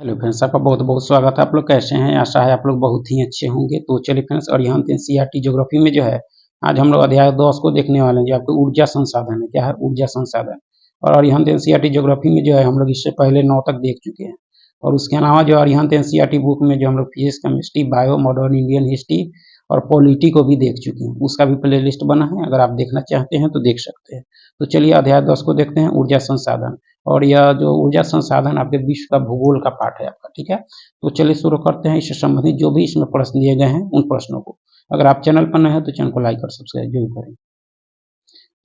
Hello friends, आपका बहुत बहुत स्वागत है। आप लोग कैसे हैं? आशा है आप लोग बहुत ही अच्छे होंगे। तो चलिए फ्रेंड्स, अरिहंत एनसीईआरटी ज्योग्राफी में जो है आज हम लोग अध्याय 10 को देखने वाले हैं, जो आपको ऊर्जा संसाधन है। क्या है? ऊर्जा संसाधन। और अरिहंत एनसीईआरटी ज्योग्राफी में जो है हम लोग इससे पहले 9 तक देख चुके हैं। और उसके अलावा जो अरिहंत एनसीईआरटी बुक में जो हम लोग physics, chemistry, bio, modern Indian history और पॉलिटी को भी देख चुके हैं। उसका भी प्ले लिस्ट बना है, अगर आप देखना चाहते हैं तो देख सकते हैं। तो चलिए अध्याय 10 को देखते हैं, ऊर्जा संसाधन। और यह जो ऊर्जा संसाधन आपके विश्व का भूगोल का पाठ है आपका, ठीक है। तो चलिए शुरू करते हैं इससे संबंधित जो भी इसमें प्रश्न दिए गए हैं उन प्रश्नों को। अगर आप चैनल पर नए हैं तो चैनल को लाइक और सब्सक्राइब जरूर करें।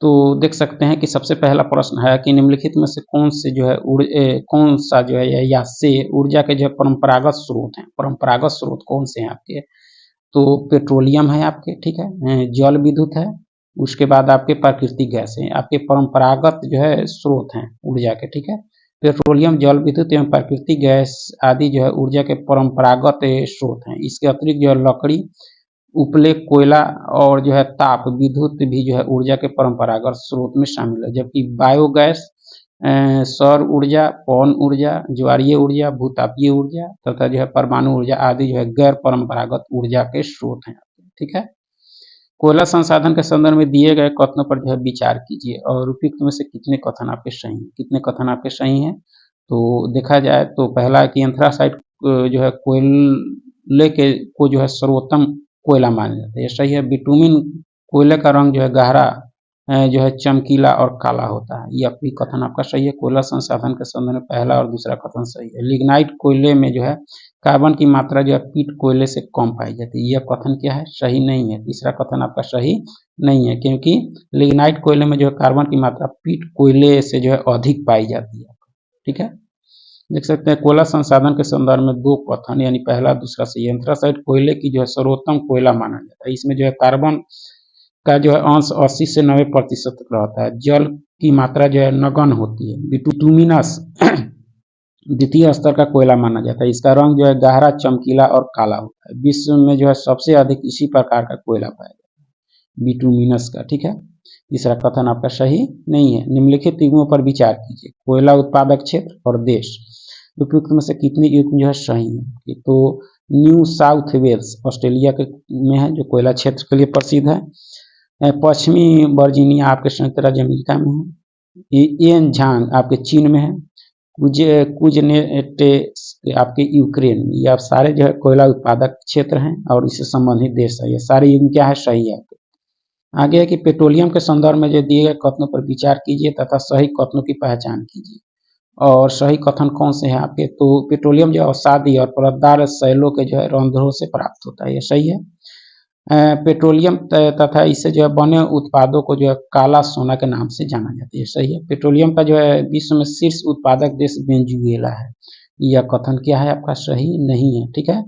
तो देख सकते हैं कि सबसे पहला प्रश्न है कि निम्नलिखित में से कौन से जो है कौन सा जो है या से ऊर्जा के जो परंपरागत स्रोत हैं। परंपरागत स्रोत कौन से हैं आपके? तो पेट्रोलियम है आपके, ठीक है, जल विद्युत है, उसके बाद आपके प्राकृतिक गैस है। आपके परंपरागत जो है स्रोत हैं ऊर्जा के, ठीक है। पेट्रोलियम, जल विद्युत एवं प्राकृतिक गैस आदि जो है ऊर्जा के परंपरागत स्रोत हैं। इसके अतिरिक्त जो है लकड़ी, उपले, कोयला और जो है ताप विद्युत भी जो है ऊर्जा के परंपरागत स्रोत में शामिल है। जबकि बायोगैस, सौर ऊर्जा, पवन ऊर्जा, ज्वारीय ऊर्जा, भूतापीय ऊर्जा तथा जो है परमाणु ऊर्जा आदि जो है गैर परंपरागत ऊर्जा के स्रोत हैं, ठीक है। कोयला संसाधन के संदर्भ में दिए गए कथनों पर जो है विचार कीजिए और उपयुक्त में से कितने कथन आपके सही हैं। कितने कथन आपके सही हैं? तो देखा जाए तो पहला है कि एंथ्रासाइट जो है कोयले के को जो है सर्वोत्तम कोयला माना जाता है, ये सही है। बिटुमिन कोयले का रंग जो है गहरा जो है चमकीला और काला होता है, यह भी कथन आपका सही है। कोयला संसाधन के संदर्भ में पहला और दूसरा कथन सही है। लिग्नाइट कोयले में जो है कार्बन की मात्रा जो है पीट कोयले से कम पाई जाती है, यह कथन क्या है? सही नहीं है। तीसरा कथन आपका सही नहीं है, क्योंकि लिग्नाइट कोयले में जो है कार्बन की मात्रा पीट कोयले से जो है अधिक पाई जाती है, ठीक है। देख सकते हैं कोयला संसाधन के संदर्भ में दो कथन, यानी पहला दूसरा सही है। एंथ्रासाइट कोयले की जो है सर्वोत्तम कोयला माना जाता है। इसमें जो है कार्बन का जो है अंश 80 से 90% तक रहता है। जल की मात्रा जो है नगण्य होती है। बिटुमिनस द्वितीय स्तर का कोयला माना जाता है। इसका रंग जो है गहरा चमकीला और काला होता है। विश्व में जो है सबसे अधिक इसी प्रकार का कोयला पाया जाता है, बिटुमिनस का, ठीक है। तीसरा कथन आपका सही नहीं है। निम्नलिखित युग्मों पर विचार कीजिए। कोयला उत्पादक क्षेत्र और देश, उपयुक्त में से कितने युग्म जो है सही है? तो न्यू साउथ वेल्स ऑस्ट्रेलिया के में है, जो कोयला क्षेत्र के लिए प्रसिद्ध है। पश्चिमी वर्जीनिया आपके संयुक्त राज्य अमेरिका में है। एन झांग आपके चीन में है। कुजनेटेस आपके यूक्रेन में। ये आप सारे जो है कोयला उत्पादक क्षेत्र हैं और इससे संबंधित देश है। ये सारे युग्म क्या है? सही है आपके। आगे है कि पेट्रोलियम के संदर्भ में जो दिए गए कथनों पर विचार कीजिए तथा सही कथनों की पहचान कीजिए। और सही कथन कौन से हैं आपके? तो पेट्रोलियम जो है अवसादी और परतदार शैलों के जो है रंध्रों से प्राप्त होता है, ये सही है। पेट्रोलियम तथा इससे जो है बने उत्पादों को जो है काला सोना के नाम से जाना जाता है, सही है। पेट्रोलियम का जो है विश्व में शीर्ष उत्पादक देश वेनेजुएला है, यह कथन क्या है आपका? सही नहीं है, ठीक है,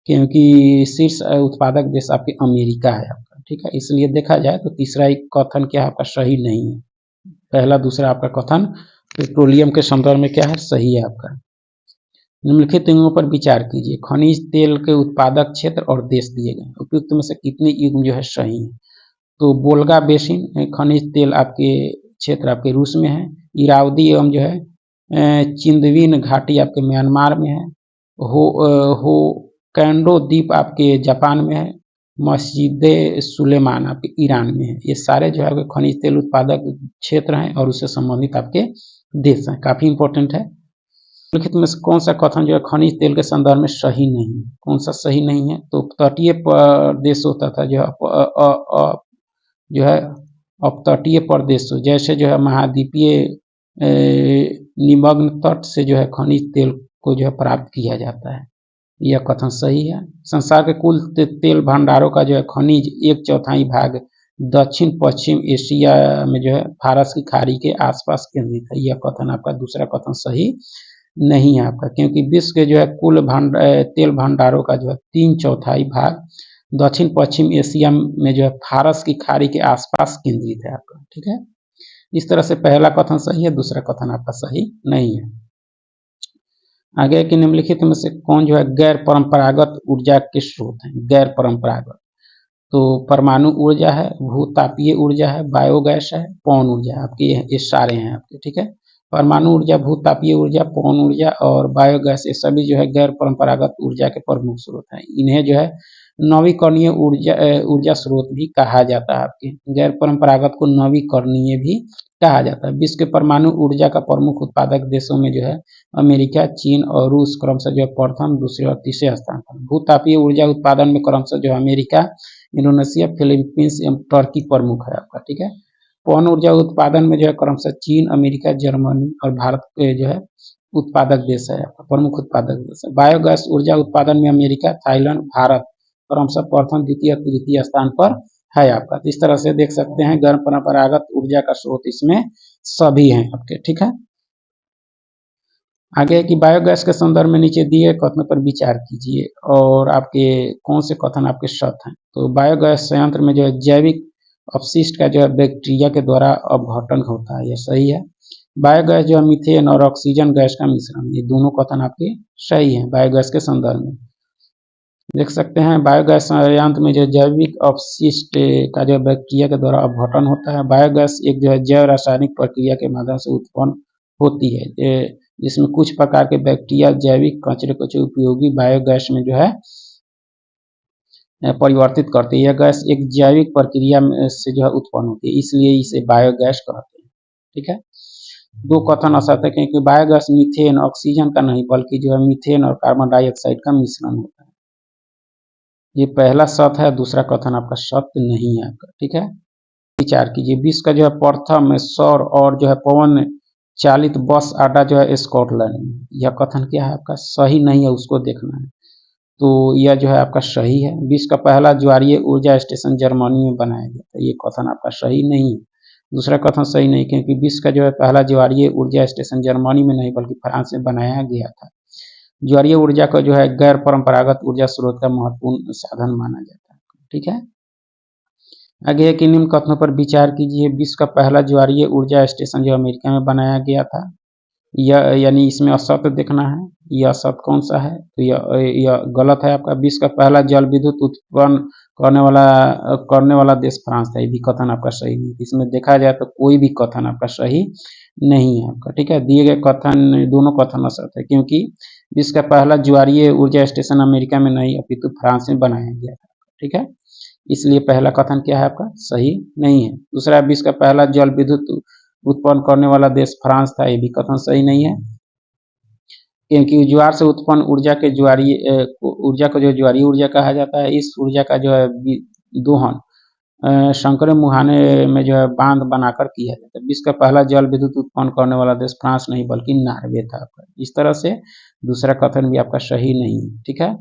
क्योंकि शीर्ष उत्पादक देश आपके अमेरिका है आपका, ठीक है। इसलिए देखा जाए तो तीसरा एक कथन क्या है आपका? सही नहीं है। पहला दूसरा आपका कथन पेट्रोलियम के संदर्भ में क्या है? सही है आपका। निम्नलिखित युग्मों पर विचार कीजिए। खनिज तेल के उत्पादक क्षेत्र और देश दिए गए, उपयुक्त में से कितने युग्म जो है सही है? तो बोल्गा बेसिन खनिज तेल आपके क्षेत्र आपके रूस में है। इरावदी एवं जो है चिंदविन घाटी आपके म्यांमार में है। हो कैंडो द्वीप आपके जापान में है। मस्जिद सुलेमान आपके ईरान में है। ये सारे जो है आपके खनिज तेल उत्पादक क्षेत्र हैं और उससे संबंधित आपके देश हैं, काफी इंपॉर्टेंट है। निम्नलिखित में से कौन सा कथन जो है खनिज तेल के संदर्भ में सही नहीं है? कौन सा सही नहीं है? तो तटीय प्रदेशों तथा जो है अपतटीय प्रदेशों जैसे जो है महाद्वीपीय निमग्न तट से जो है खनिज तेल को जो है प्राप्त किया जाता है, यह कथन सही है। संसार के कुल तेल भंडारों का जो है खनिज 1/4 भाग दक्षिण पश्चिम एशिया में जो है फारस की खाड़ी के आसपास केंद्रित है, यह कथन आपका दूसरा कथन सही नहीं है आपका, क्योंकि विश्व के जो है कुल तेल भंडारों का जो है 3/4 भाग दक्षिण पश्चिम एशिया में जो है फारस की खाड़ी के आसपास केंद्रित है आपका, ठीक है। इस तरह से पहला कथन सही है, दूसरा कथन आपका सही नहीं है। आगे कि निम्नलिखित में से कौन जो है गैर परंपरागत ऊर्जा के स्रोत हैं? गैर परंपरागत, तो परमाणु ऊर्जा है, भूतापीय ऊर्जा है, बायोगैस है, पवन ऊर्जा है, आपके ये सारे हैं आपके, ठीक है। परमाणु ऊर्जा, भूतापीय ऊर्जा, पवन ऊर्जा और बायोगैस, ये सभी जो है गैर परंपरागत ऊर्जा के प्रमुख स्रोत हैं। इन्हें जो है नवीकरणीय ऊर्जा स्रोत भी कहा जाता है। आपके गैर परंपरागत को नवीकरणीय भी कहा जाता है। विश्व के परमाणु ऊर्जा का प्रमुख उत्पादक देशों में जो है अमेरिका, चीन और रूस क्रमशः जो है प्रथम, दूसरे और तीसरे स्थान पर। भूतापीय ऊर्जा उत्पादन में क्रमशः जो है अमेरिका, इंडोनेशिया, फिलीपींस एवं टर्की प्रमुख है आपका, ठीक है। पवन ऊर्जा उत्पादन में जो है क्रमशः चीन, अमेरिका, जर्मनी और भारत के जो है उत्पादक देश है, प्रमुख उत्पादक देश है। बायोगैस ऊर्जा उत्पादन में अमेरिका, थाईलैंड, भारत क्रमशः प्रथम, द्वितीय, तृतीय स्थान पर है आपका। तो इस तरह से देख सकते हैं गैर परंपरागत ऊर्जा का स्रोत इसमें सभी हैं आपके, ठीक है। आगे कि बायोगैस के संदर्भ में नीचे दिए कथनों पर विचार कीजिए और आपके कौन से कथन आपके सत्य हैं। तो बायोगैस संयंत्र में जो है जैविक अपशिष्ट का जो है बैक्टीरिया के द्वारा अपघटन होता है, यह सही है। बायोगैस जो है मीथेन और ऑक्सीजन गैस का मिश्रण, ये दोनों कथन आपके सही हैं बायोगैस के संदर्भ में। देख सकते हैं बायोगैस संयंत्र में जो जैविक अपशिष्ट का जो बैक्टीरिया के द्वारा अपघटन होता है। बायोगैस एक जो है जैव रासायनिक प्रक्रिया के माध्यम से उत्पन्न होती है, जिसमें कुछ प्रकार के बैक्टीरिया जैविक कचरे को उपयोगी बायोगैस में जो है परिवर्तित करते हैं। यह गैस एक जैविक प्रक्रिया से जो है उत्पन्न होती है, इसलिए इसे बायोगैस कहते हैं, ठीक है। दो कथन असत्य है क्योंकि बायोगैस मीथेन ऑक्सीजन का नहीं बल्कि जो है मीथेन और कार्बन डाइऑक्साइड का मिश्रण होता है। ये पहला सत्य है, दूसरा कथन आपका सत्य नहीं है आपका, ठीक है। विचार कीजिए विश्व का जो है प्रथम सौर और जो है पवन चालित बस अड्डा जो है स्कॉटलैंड में, यह कथन क्या है आपका सही नहीं है, उसको देखना है। तो यह जो है आपका सही है। विश्व का पहला ज्वारीय ऊर्जा स्टेशन जर्मनी में बनाया गया था, ये कथन आपका सही नहीं है। दूसरा कथन सही नहीं क्योंकि विश्व का जो है पहला ज्वारीय ऊर्जा स्टेशन जर्मनी में नहीं बल्कि फ्रांस में बनाया गया था। ज्वारीय ऊर्जा को जो है गैर परंपरागत ऊर्जा स्रोत का महत्वपूर्ण साधन माना जाता है, ठीक है। आगे है कि निम्न कथनों पर विचार कीजिए। विश्व का पहला ज्वारीय ऊर्जा स्टेशन जो अमेरिका में बनाया गया था, यह यानी इसमें असत्य देखना है। यह असत्य कौन सा है, तो यह गलत है आपका। विश्व का पहला जल विद्युत उत्पन्न करने वाला देश फ्रांस था, ये भी कथन आपका सही नहीं। इसमें देखा जाए तो कोई भी कथन आपका सही नहीं है आपका, ठीक है। दिए गए कथन दोनों कथन असत्य है क्योंकि विश्व का पहला ज्वारीय ऊर्जा स्टेशन अमेरिका में नहीं अपितु फ्रांस में बनाया गया था, ठीक है। इसलिए पहला कथन क्या है आपका सही नहीं है। दूसरा, विश्व का पहला जल विद्युत उत्पन्न करने वाला देश फ्रांस था, ये भी कथन सही नहीं है क्योंकि ज्वार से उत्पन्न ऊर्जा के ऊर्जा को जो ज्वारीय ऊर्जा कहा जाता है। इस ऊर्जा का जो है दोहन शंकरे मुहाने में जो है बांध बनाकर किया जाता है। विश्व का पहला जल विद्युत उत्पन्न करने वाला देश फ्रांस नहीं बल्कि नॉर्वे था। इस तरह से दूसरा कथन भी आपका सही नहीं है, ठीक है।